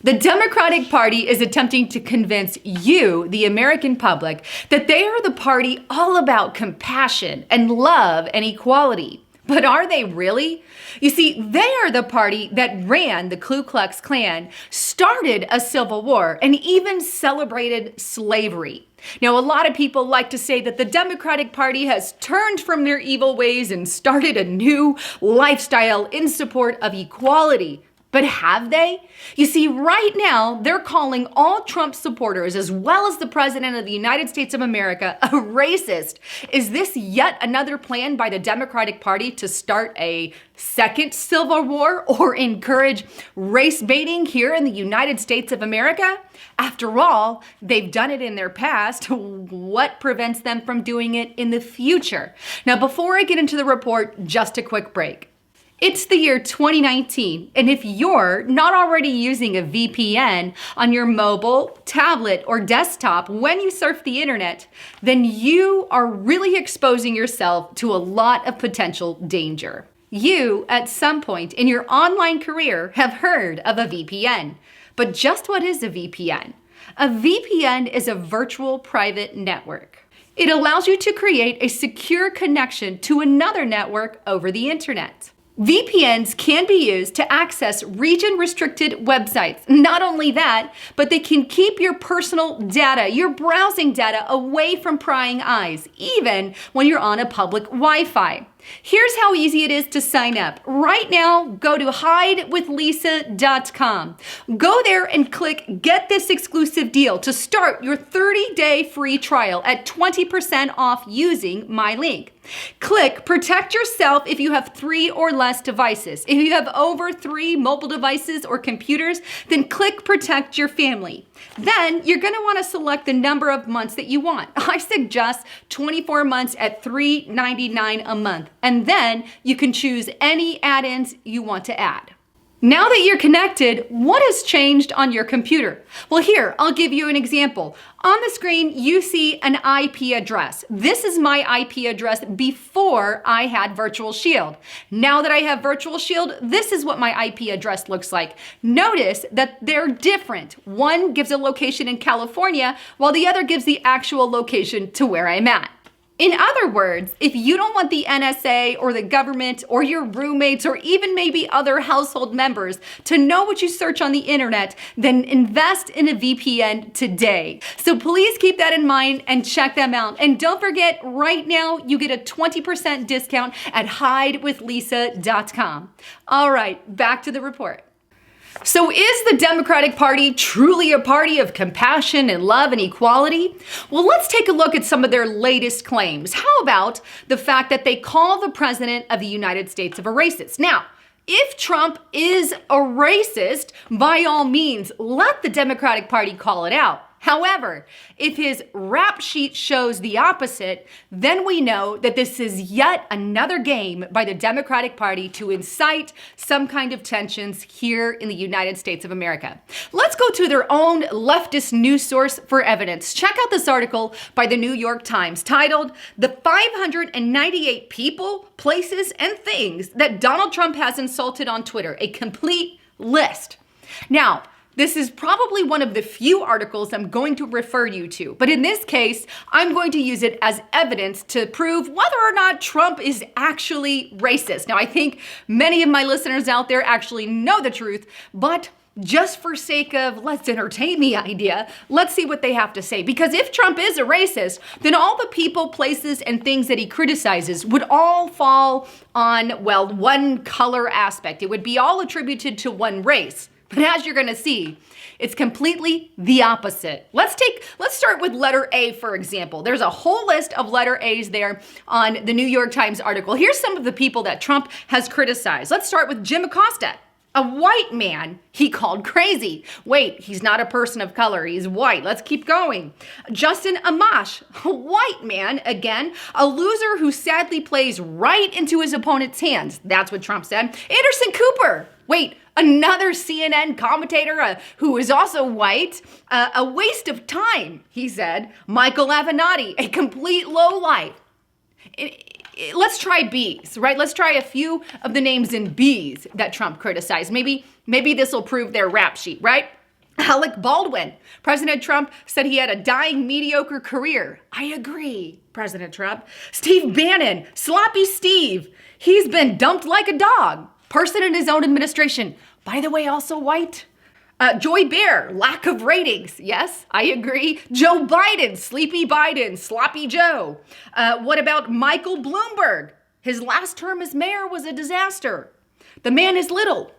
The Democratic Party is attempting to convince you, the American public, that they are the party all about compassion and love and equality. But are they really? You see, they are the party that ran the Ku Klux Klan, started a civil war, and even celebrated slavery. Now, a lot of people like to say that the Democratic Party has turned from their evil ways and started a new lifestyle in support of equality. But have they? You see, right now, they're calling all Trump supporters, as well as the President of the United States of America, a racist. Is this yet another plan by the Democratic Party to start a second civil war or encourage race baiting here in the United States of America? After all, they've done it in their past. What prevents them from doing it in the future? Now, before I get into the report, just a quick break. It's the year 2019, and if you're not already using a VPN on your mobile, tablet, or desktop when you surf the internet, then you are really exposing yourself to a lot of potential danger. You, at some point in your online career, have heard of a VPN. But just what is a VPN? A VPN is a virtual private network. It allows you to create a secure connection to another network over the internet. VPNs can be used to access region-restricted websites. Not only that, but they can keep your personal data, your browsing data, away from prying eyes, even when you're on a public Wi-Fi. Here's how easy it is to sign up. Right now, go to hidewithlisa.com. Go there and click Get This Exclusive Deal to start your 30-day free trial at 20% off using my link. Click Protect Yourself if you have 3 or less devices. If you have over 3 mobile devices or computers, then click Protect Your Family. Then you're going to want to select the number of months that you want. I suggest 24 months at $3.99 a month. And then you can choose any add-ins you want to add. Now that you're connected, what has changed on your computer? Well, here, I'll give you an example. On the screen, you see an IP address. This is my IP address before I had Virtual Shield. Now that I have Virtual Shield, this is what my IP address looks like. Notice that they're different. One gives a location in California, while the other gives the actual location to where I'm at. In other words, if you don't want the NSA or the government or your roommates or even maybe other household members to know what you search on the internet, then invest in a VPN today. So please keep that in mind and check them out. And don't forget, right now you get a 20% discount at hidewithlisa.com. All right, back to the report. So is the Democratic Party truly a party of compassion and love and equality? Well, let's take a look at some of their latest claims. How about the fact that they call the President of the United States a racist? Now, if Trump is a racist, by all means, let the Democratic Party call it out. However, if his rap sheet shows the opposite, then we know that this is yet another game by the Democratic Party to incite some kind of tensions here in the United States of America. Let's go to their own leftist news source for evidence. Check out this article by the New York Times titled, "The 598 People, Places, and Things That Donald Trump Has Insulted on Twitter, a Complete List." Now, this is probably one of the few articles I'm going to refer you to, but in this case, I'm going to use it as evidence to prove whether or not Trump is actually racist. Now, I think many of my listeners out there actually know the truth, but just for sake of let's entertain the idea, let's see what they have to say. Because if Trump is a racist, then all the people, places, and things that he criticizes would all fall on, well, one color aspect. It would be all attributed to one race. But as you're going to see, it's completely the opposite. Let's start with letter A, for example. There's a whole list of letter A's there on the New York Times article. Here's some of the people that Trump has criticized. Let's start with Jim Acosta, a white man he called crazy. Wait, he's not a person of color. He's white. Let's keep going. Justin Amash, a white man, again, a loser who sadly plays right into his opponent's hands. That's what Trump said. Anderson Cooper. Wait, another CNN commentator who is also white. A waste of time, he said. Michael Avenatti, a complete lowlife. Let's try B's, right? Let's try a few of the names in B's that Trump criticized. Maybe this will prove their rap sheet, right? Alec Baldwin. President Trump said he had a dying mediocre career. I agree, President Trump. Steve Bannon, Sloppy Steve. He's been dumped like a dog. Person in his own administration. By the way, also white. Joy Bear, lack of ratings. Yes, I agree. Joe Biden, Sleepy Biden, Sloppy Joe. What about Michael Bloomberg? His last term as mayor was a disaster. The man is little.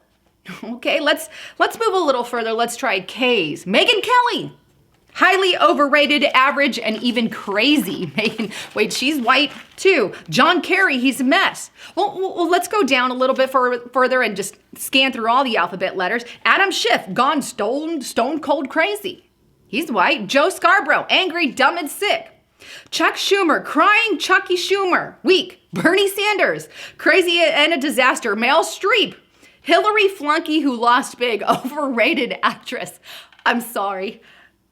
Okay, let's move a little further. Let's try K's. Megyn Kelly, highly overrated, average, and even crazy. Megyn, wait, she's white too. John Kerry, he's a mess. Well, let's go down a little bit further and just scan through all the alphabet letters. Adam Schiff, gone stone cold crazy. He's white. Joe Scarborough, angry, dumb, and sick. Chuck Schumer, crying Chucky Schumer, weak. Bernie Sanders, crazy and a disaster. Meryl Streep, Hillary flunky who lost big, overrated actress. I'm sorry.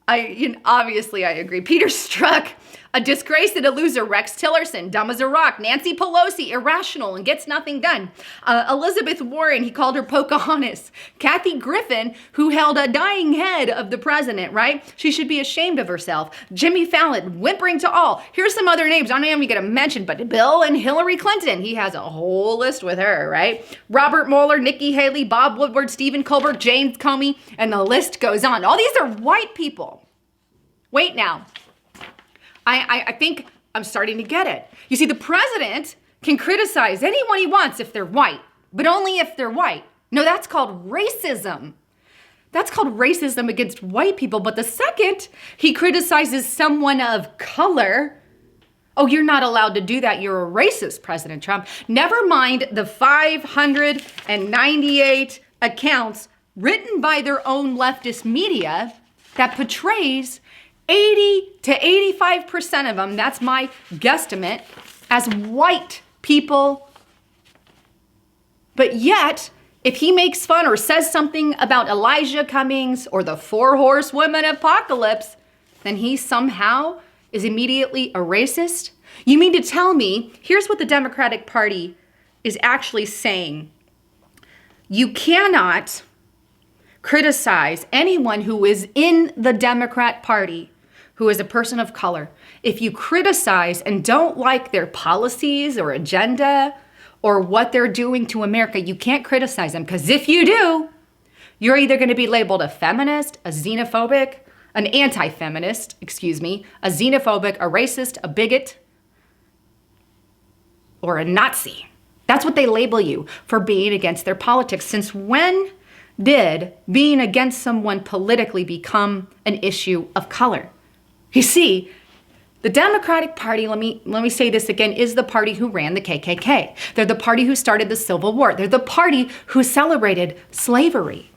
Obviously I agree. Peter Strzok, a disgrace and a loser. Rex Tillerson, dumb as a rock. Nancy Pelosi, irrational and gets nothing done. Elizabeth Warren, he called her Pocahontas. Kathy Griffin, who held a dying head of the president, right? She should be ashamed of herself. Jimmy Fallon, whimpering to all. Here's some other names I'm not even going to mention, but Bill and Hillary Clinton. He has a whole list with her, right? Robert Mueller, Nikki Haley, Bob Woodward, Stephen Colbert, James Comey, and the list goes on. All these are white people. Wait now. I think I'm starting to get it. You see, the president can criticize anyone he wants if they're white, but only if they're white. No, that's called racism. That's called racism against white people. But the second he criticizes someone of color, oh, you're not allowed to do that. You're a racist, President Trump. Never mind the 598 accounts written by their own leftist media that portrays 80 to 85% of them, that's my guesstimate, as white people. But yet, if he makes fun or says something about Elijah Cummings or the 4 horsewomen apocalypse, then he somehow is immediately a racist? You mean to tell me, here's what the Democratic Party is actually saying. You cannot criticize anyone who is in the Democrat Party who is a person of color. If you criticize and don't like their policies or agenda or what they're doing to America, you can't criticize them, because if you do, you're either going to be labeled a feminist, a xenophobic, an anti-feminist, a xenophobic, a racist, a bigot, or a Nazi. That's what they label you for being against their politics. Since when did being against someone politically become an issue of color? You see, the Democratic Party, let me say this again, is the party who ran the KKK. They're the party who started the Civil War. They're the party who celebrated slavery.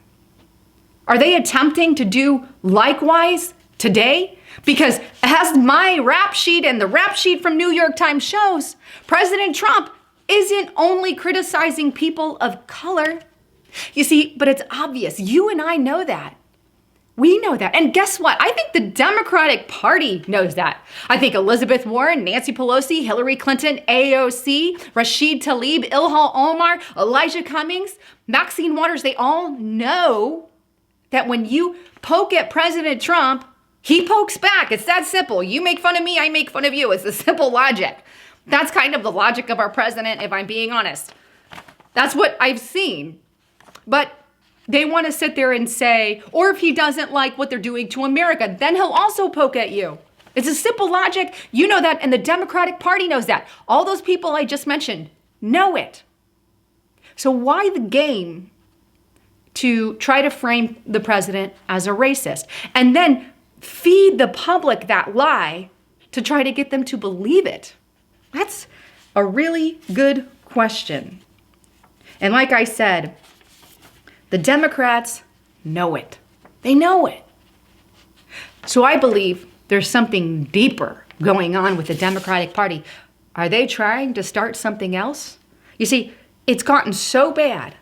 Are they attempting to do likewise today? Because as my rap sheet and the rap sheet from New York Times shows, President Trump isn't only criticizing people of color. You see, but it's obvious. You and I know that. We know that. And guess what? I think the Democratic Party knows that. I think Elizabeth Warren, Nancy Pelosi, Hillary Clinton, AOC, Rashid Tlaib, Ilhan Omar, Elijah Cummings, Maxine Waters, they all know that when you poke at President Trump, he pokes back. It's that simple. You make fun of me, I make fun of you. It's the simple logic. That's kind of the logic of our president, if I'm being honest. That's what I've seen. But they want to sit there and say, or if he doesn't like what they're doing to America, then he'll also poke at you. It's a simple logic. You know that, and the Democratic Party knows that. All those people I just mentioned know it. So why the game to try to frame the president as a racist and then feed the public that lie to try to get them to believe it? That's a really good question. And like I said, the Democrats know it. They know it. So I believe there's something deeper going on with the Democratic Party. Are they trying to start something else? You see, it's gotten so bad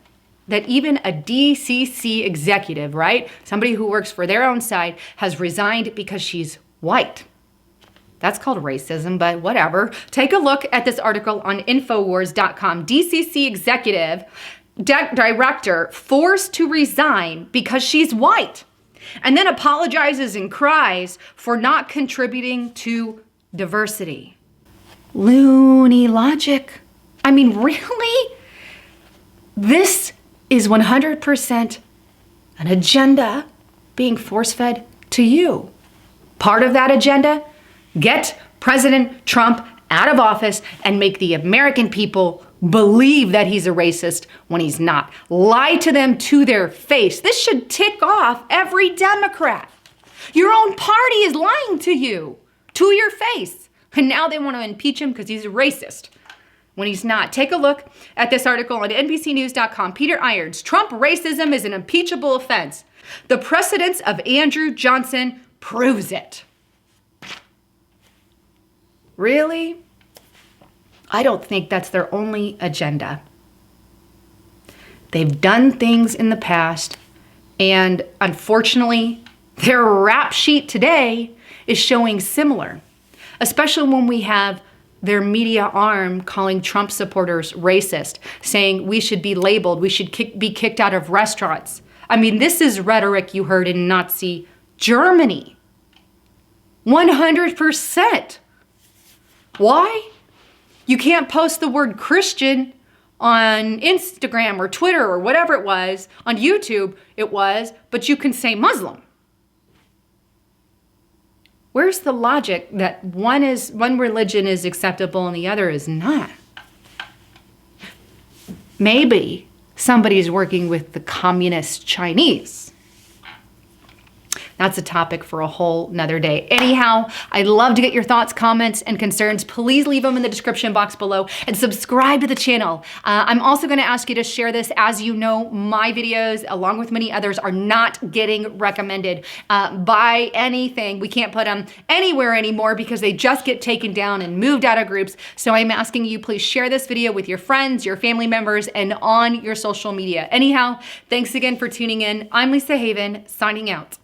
that even a DCC executive, right? Somebody who works for their own side has resigned because she's white. That's called racism, but whatever. Take a look at this article on Infowars.com. DCC executive director forced to resign because she's white. and then apologizes and cries for not contributing to diversity. Loony logic. I mean, really? This is 100% an agenda being force-fed to you. Part of that agenda, get President Trump out of office and make the American people believe that he's a racist when he's not. Lie to them to their face. This should tick off every Democrat. Your own party is lying to you, to your face. And now they want to impeach him because he's a racist when he's not. Take a look at this article on NBCnews.com. Peter Irons, Trump racism is an impeachable offense. The precedence of Andrew Johnson proves it. Really? I don't think that's their only agenda. They've done things in the past, and unfortunately, their rap sheet today is showing similar, especially when we have their media arm calling Trump supporters racist, saying we should be labeled, we should be kicked out of restaurants. I mean, this is rhetoric you heard in Nazi Germany. 100%. Why? You can't post the word Christian on Instagram or Twitter or whatever it was, on YouTube it was, but you can say Muslim. Where's the logic that one religion is acceptable and the other is not? Maybe somebody's working with the communist Chinese. That's a topic for a whole nother day. Anyhow, I'd love to get your thoughts, comments, and concerns. Please leave them in the description box below and subscribe to the channel. I'm also gonna ask you to share this. As you know, my videos, along with many others, are not getting recommended by anything. We can't put them anywhere anymore because they just get taken down and moved out of groups. So I'm asking you, please share this video with your friends, your family members, and on your social media. Anyhow, thanks again for tuning in. I'm Lisa Haven, signing out.